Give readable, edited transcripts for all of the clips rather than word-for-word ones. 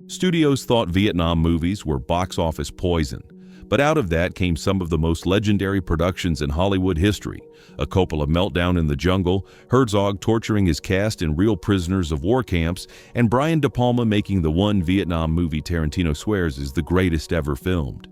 Studios thought Vietnam movies were box office poison, but out of that came some of the most legendary productions in Hollywood history: a Coppola meltdown in the jungle, Herzog torturing his cast in real prisoners of war camps, and Brian De Palma making the one Vietnam movie Tarantino swears is the greatest ever filmed.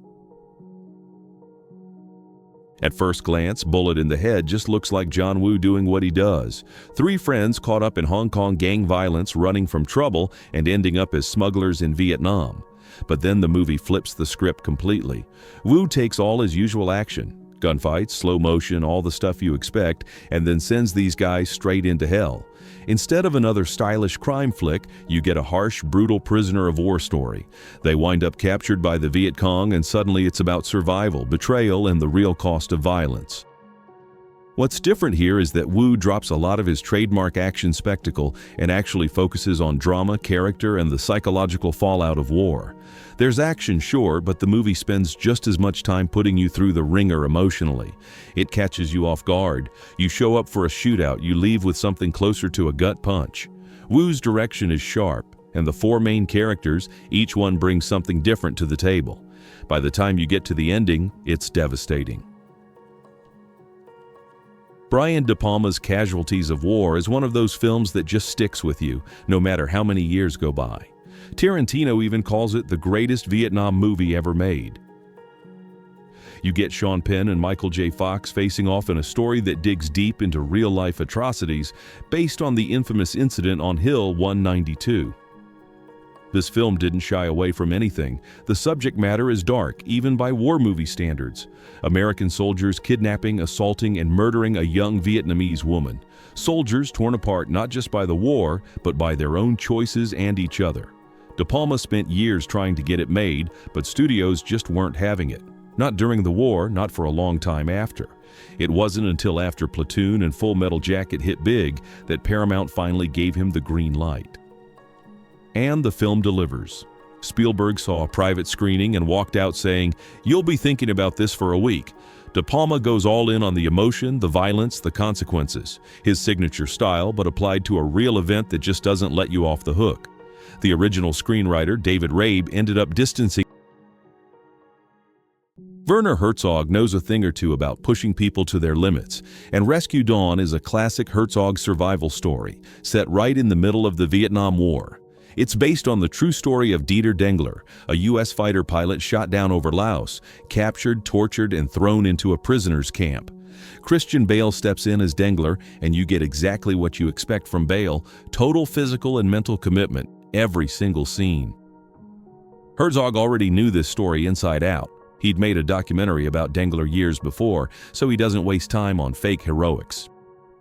At first glance, Bullet in the Head just looks like John Woo doing what he does. Three friends caught up in Hong Kong gang violence, running from trouble and ending up as smugglers in Vietnam. But then the movie flips the script completely. Woo takes all his usual action, gunfights, slow motion, all the stuff you expect, and then sends these guys straight into hell. Instead of another stylish crime flick, you get a harsh, brutal prisoner of war story. They wind up captured by the Viet Cong, and suddenly it's about survival, betrayal, and the real cost of violence. What's different here is that Woo drops a lot of his trademark action spectacle and actually focuses on drama, character, and the psychological fallout of war. There's action, sure, but the movie spends just as much time putting you through the ringer emotionally. It catches you off guard. You show up for a shootout, you leave with something closer to a gut punch. Woo's direction is sharp, and the four main characters, each one brings something different to the table. By the time you get to the ending, it's devastating. Brian De Palma's Casualties of War is one of those films that just sticks with you, no matter how many years go by. Tarantino even calls it the greatest Vietnam movie ever made. You get Sean Penn and Michael J. Fox facing off in a story that digs deep into real-life atrocities based on the infamous incident on Hill 192. This film didn't shy away from anything. The subject matter is dark, even by war movie standards. American soldiers kidnapping, assaulting, and murdering a young Vietnamese woman. Soldiers torn apart not just by the war, but by their own choices and each other. De Palma spent years trying to get it made, but studios just weren't having it. Not during the war, not for a long time after. It wasn't until after Platoon and Full Metal Jacket hit big that Paramount finally gave him the green light. And the film delivers. Spielberg saw a private screening and walked out saying, "You'll be thinking about this for a week." De Palma goes all in on the emotion, the violence, the consequences. His signature style, but applied to a real event that just doesn't let you off the hook. The original screenwriter, David Rabe, ended up distancing. Werner Herzog knows a thing or two about pushing people to their limits, and Rescue Dawn is a classic Herzog survival story, set right in the middle of the Vietnam War. It's based on the true story of Dieter Dengler, a U.S. fighter pilot shot down over Laos, captured, tortured, and thrown into a prisoner's camp. Christian Bale steps in as Dengler, and you get exactly what you expect from Bale: total physical and mental commitment, every single scene. Herzog already knew this story inside out. He'd made a documentary about Dengler years before, so he doesn't waste time on fake heroics.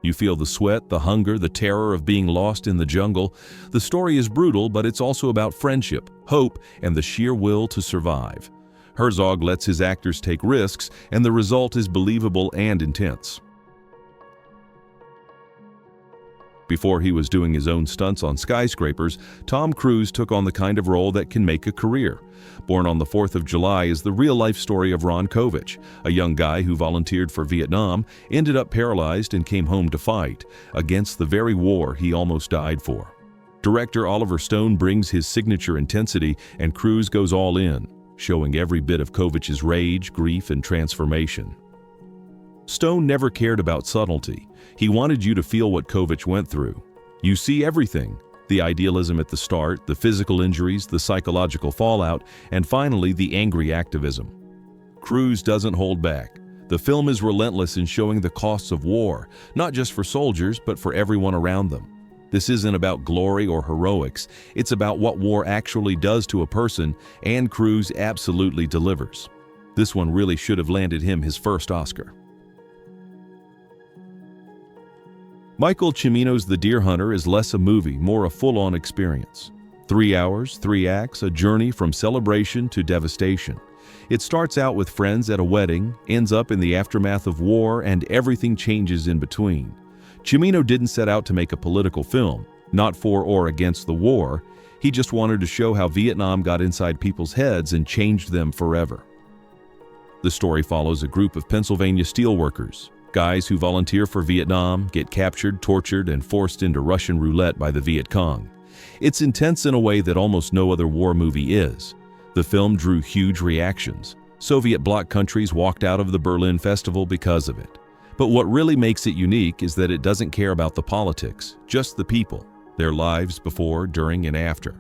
You feel the sweat, the hunger, the terror of being lost in the jungle. The story is brutal, but it's also about friendship, hope, and the sheer will to survive. Herzog lets his actors take risks, and the result is believable and intense. Before he was doing his own stunts on skyscrapers, Tom Cruise took on the kind of role that can make a career. Born on the 4th of July is the real-life story of Ron Kovic, a young guy who volunteered for Vietnam, ended up paralyzed, and came home to fight against the very war he almost died for. Director Oliver Stone brings his signature intensity, and Cruise goes all in, showing every bit of Kovic's rage, grief, and transformation. Stone never cared about subtlety. He wanted you to feel what Kovic went through. You see everything: the idealism at the start, the physical injuries, the psychological fallout, and finally the angry activism. Cruise doesn't hold back. The film is relentless in showing the costs of war, not just for soldiers, but for everyone around them. This isn't about glory or heroics. It's about what war actually does to a person, and Cruise absolutely delivers. This one really should have landed him his first Oscar. Michael Cimino's The Deer Hunter is less a movie, more a full-on experience. 3 hours, 3 acts, a journey from celebration to devastation. It starts out with friends at a wedding, ends up in the aftermath of war, and everything changes in between. Cimino didn't set out to make a political film, not for or against the war. He just wanted to show how Vietnam got inside people's heads and changed them forever. The story follows a group of Pennsylvania steelworkers, guys who volunteer for Vietnam, get captured, tortured, and forced into Russian roulette by the Viet Cong. It's intense in a way that almost no other war movie is. The film drew huge reactions. Soviet bloc countries walked out of the Berlin Festival because of it. But what really makes it unique is that it doesn't care about the politics, just the people, their lives before, during, and after.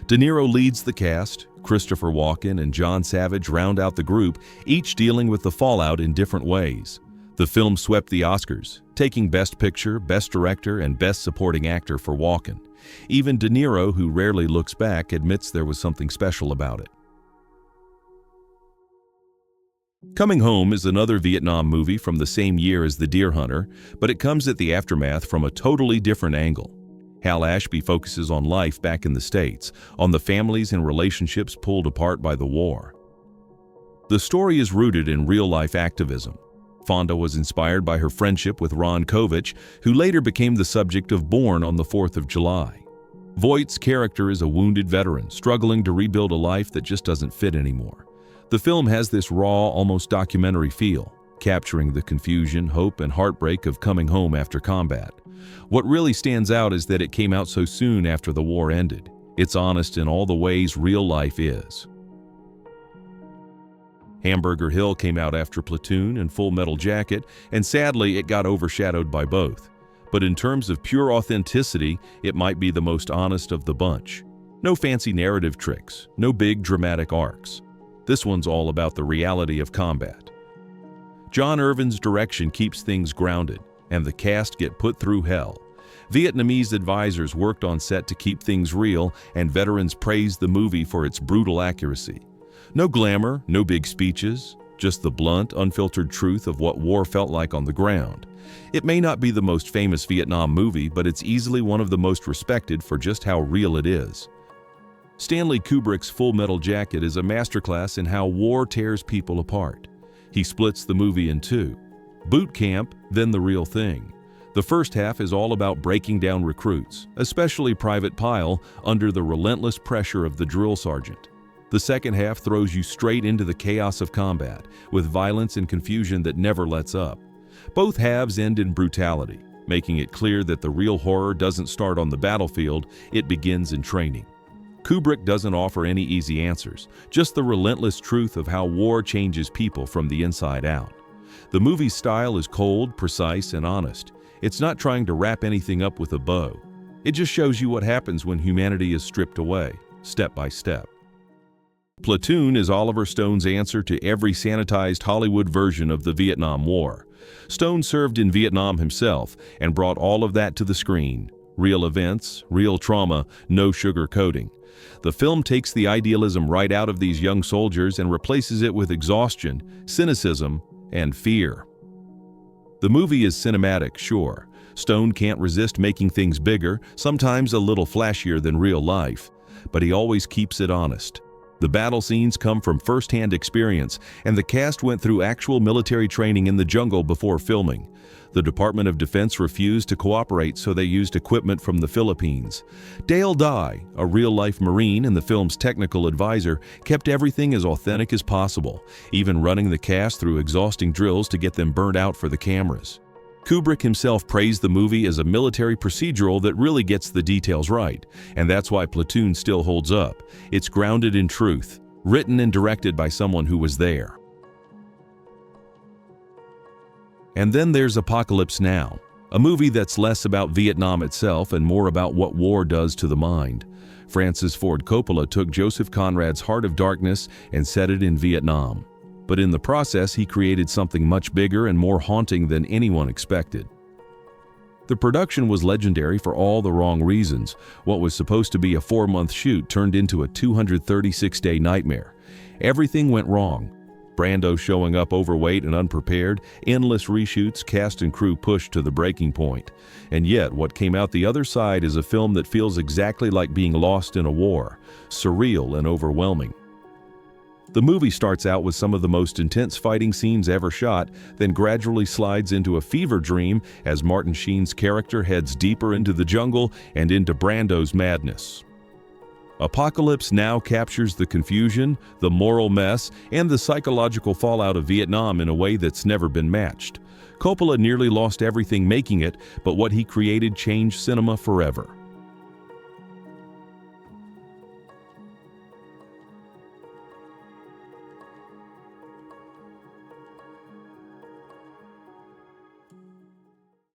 De Niro leads the cast, Christopher Walken and John Savage round out the group, each dealing with the fallout in different ways. The film swept the Oscars, taking Best Picture, Best Director, and Best Supporting Actor for Walken. Even De Niro, who rarely looks back, admits there was something special about it. Coming Home is another Vietnam movie from the same year as The Deer Hunter, but it comes at the aftermath from a totally different angle. Hal Ashby focuses on life back in the States, on the families and relationships pulled apart by the war. The story is rooted in real-life activism. Fonda was inspired by her friendship with Ron Kovic, who later became the subject of Born on the 4th of July. Voight's character is a wounded veteran, struggling to rebuild a life that just doesn't fit anymore. The film has this raw, almost documentary feel, capturing the confusion, hope, and heartbreak of coming home after combat. What really stands out is that it came out so soon after the war ended. It's honest in all the ways real life is. Hamburger Hill came out after Platoon and Full Metal Jacket, and sadly it got overshadowed by both. But in terms of pure authenticity, it might be the most honest of the bunch. No fancy narrative tricks, no big dramatic arcs. This one's all about the reality of combat. John Irvin's direction keeps things grounded, and the cast get put through hell. Vietnamese advisors worked on set to keep things real, and veterans praised the movie for its brutal accuracy. No glamour, no big speeches, just the blunt, unfiltered truth of what war felt like on the ground. It may not be the most famous Vietnam movie, but it's easily one of the most respected for just how real it is. Stanley Kubrick's Full Metal Jacket is a masterclass in how war tears people apart. He splits the movie in two: boot camp, then the real thing. The first half is all about breaking down recruits, especially Private Pyle, under the relentless pressure of the drill sergeant. The second half throws you straight into the chaos of combat, with violence and confusion that never lets up. Both halves end in brutality, making it clear that the real horror doesn't start on the battlefield, it begins in training. Kubrick doesn't offer any easy answers, just the relentless truth of how war changes people from the inside out. The movie's style is cold, precise, and honest. It's not trying to wrap anything up with a bow. It just shows you what happens when humanity is stripped away, step by step. Platoon is Oliver Stone's answer to every sanitized Hollywood version of the Vietnam War. Stone served in Vietnam himself and brought all of that to the screen. Real events, real trauma, no sugarcoating. The film takes the idealism right out of these young soldiers and replaces it with exhaustion, cynicism, and fear. The movie is cinematic, sure. Stone can't resist making things bigger, sometimes a little flashier than real life, but he always keeps it honest. The battle scenes come from first-hand experience, and the cast went through actual military training in the jungle before filming. The Department of Defense refused to cooperate, so they used equipment from the Philippines. Dale Dye, a real-life Marine and the film's technical advisor, kept everything as authentic as possible, even running the cast through exhausting drills to get them burnt out for the cameras. Kubrick himself praised the movie as a military procedural that really gets the details right, and that's why Platoon still holds up. It's grounded in truth, written and directed by someone who was there. And then there's Apocalypse Now, a movie that's less about Vietnam itself and more about what war does to the mind. Francis Ford Coppola took Joseph Conrad's Heart of Darkness and set it in Vietnam. But in the process, he created something much bigger and more haunting than anyone expected. The production was legendary for all the wrong reasons. What was supposed to be a 4-month shoot turned into a 236-day nightmare. Everything went wrong. Brando showing up overweight and unprepared, endless reshoots, cast and crew pushed to the breaking point. And yet, what came out the other side is a film that feels exactly like being lost in a war, surreal and overwhelming. The movie starts out with some of the most intense fighting scenes ever shot, then gradually slides into a fever dream as Martin Sheen's character heads deeper into the jungle and into Brando's madness. Apocalypse Now captures the confusion, the moral mess, and the psychological fallout of Vietnam in a way that's never been matched. Coppola nearly lost everything making it, but what he created changed cinema forever.